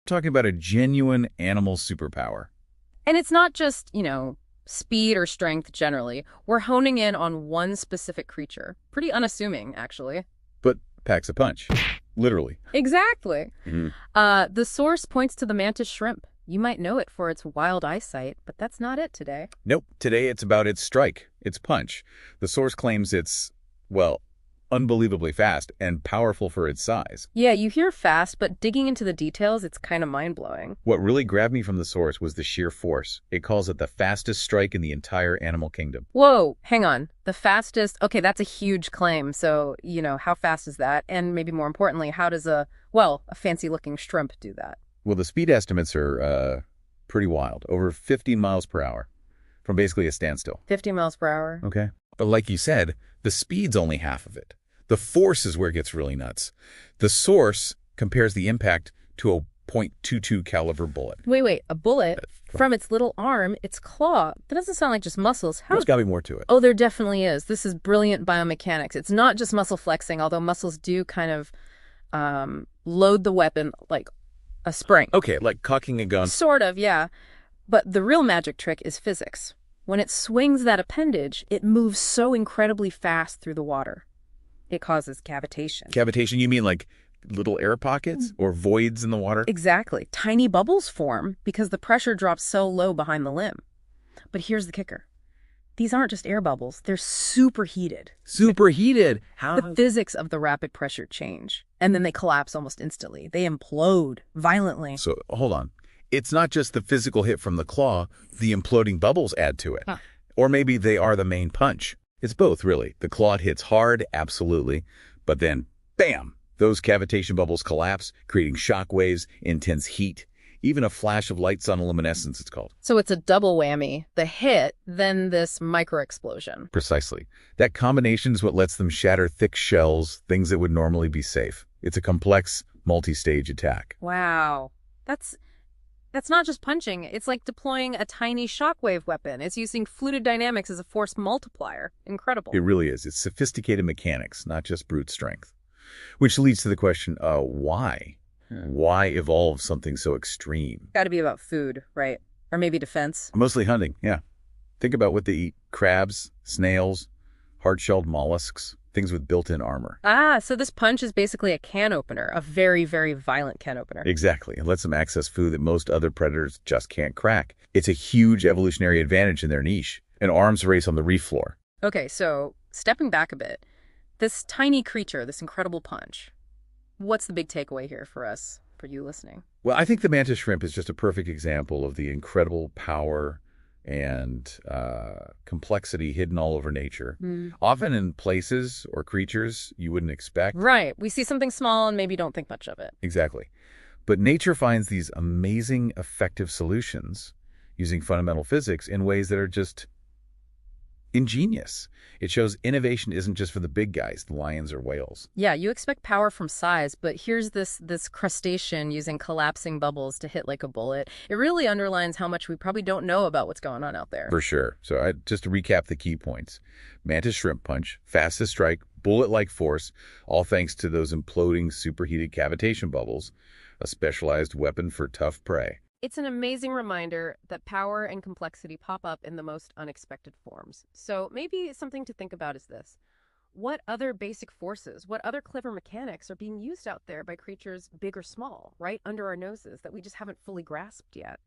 Talking about a genuine animal superpower. And it's not just, speed or strength generally. We're honing in on one specific creature. Pretty unassuming, actually. But packs a punch. Literally. Exactly. Mhm. The source points to the mantis shrimp. You might know it for its wild eyesight, but that's not it today. Nope. Today it's about its strike, its punch. The source claims it's, well, unbelievably fast and powerful for its size. Yeah, you hear fast, but digging into the details, it's kind of mind-blowing. What really grabbed me from the source was the sheer force. It calls it the fastest strike in the entire animal kingdom. Whoa, hang on. The fastest, okay, that's a huge claim. So, how fast is that? And maybe more importantly, how does a fancy-looking shrimp do that? Well, the speed estimates are pretty wild. Over 15 miles per hour from basically a standstill. 50 miles per hour? Okay. But like you said, the speed's only half of it. The force is where it gets really nuts. The source compares the impact to a .22 caliber bullet. Wait, a bullet from its little arm, its claw. That doesn't sound like just muscles. There's got to be more to it. Oh, there definitely is. This is brilliant biomechanics. It's not just muscle flexing, although muscles do kind of load the weapon like a spring. Okay, like cocking a gun. Sort of, yeah. But the real magic trick is physics. When it swings that appendage, it moves so incredibly fast through the water. It causes cavitation. Cavitation, you mean like little air pockets or voids in the water? Exactly. Tiny bubbles form because the pressure drops so low behind the limb. But here's the kicker. These aren't just air bubbles. They're superheated. Superheated? How? The physics of the rapid pressure change, and then they collapse almost instantly. They implode violently. So, hold on. It's not just the physical hit from the claw. The imploding bubbles add to it. Huh. Or maybe they are the main punch. It's both, really. The claw hits hard, absolutely. But then, bam! Those cavitation bubbles collapse, creating shock waves, intense heat. Even a flash of light sonoluminescence, it's called. So it's a double whammy. The hit, then this micro-explosion. Precisely. That combination is what lets them shatter thick shells, things that would normally be safe. It's a complex, multi-stage attack. Wow. That's not just punching. It's like deploying a tiny shockwave weapon. It's using fluid dynamics as a force multiplier. Incredible. It really is. It's sophisticated mechanics, not just brute strength. Which leads to the question, why? Why evolve something so extreme? Got to be about food, right? Or maybe defense. Mostly hunting, yeah. Think about what they eat. Crabs, snails, hard-shelled mollusks, things with built-in armor. Ah, so this punch is basically a can opener, a very, very violent can opener. Exactly. It lets them access food that most other predators just can't crack. It's a huge evolutionary advantage in their niche. An arms race on the reef floor. Okay, so stepping back a bit, this tiny creature, this incredible punch, what's the big takeaway here for us, for you listening? Well, I think the mantis shrimp is just a perfect example of the incredible power and complexity hidden all over nature, often in places or creatures you wouldn't expect. Right. We see something small and maybe don't think much of it. Exactly. But nature finds these amazing, effective solutions using fundamental physics in ways that are just ingenious. It shows innovation isn't just for the big guys, the lions or whales. Yeah, you expect power from size, but here's this crustacean using collapsing bubbles to hit like a bullet. It really underlines how much we probably don't know about what's going on out there. For sure. So just to recap the key points. Mantis shrimp punch, fastest strike, bullet-like force, all thanks to those imploding superheated cavitation bubbles, a specialized weapon for tough prey. It's an amazing reminder that power and complexity pop up in the most unexpected forms. So maybe something to think about is this. What other basic forces, what other clever mechanics are being used out there by creatures big or small, right under our noses that we just haven't fully grasped yet?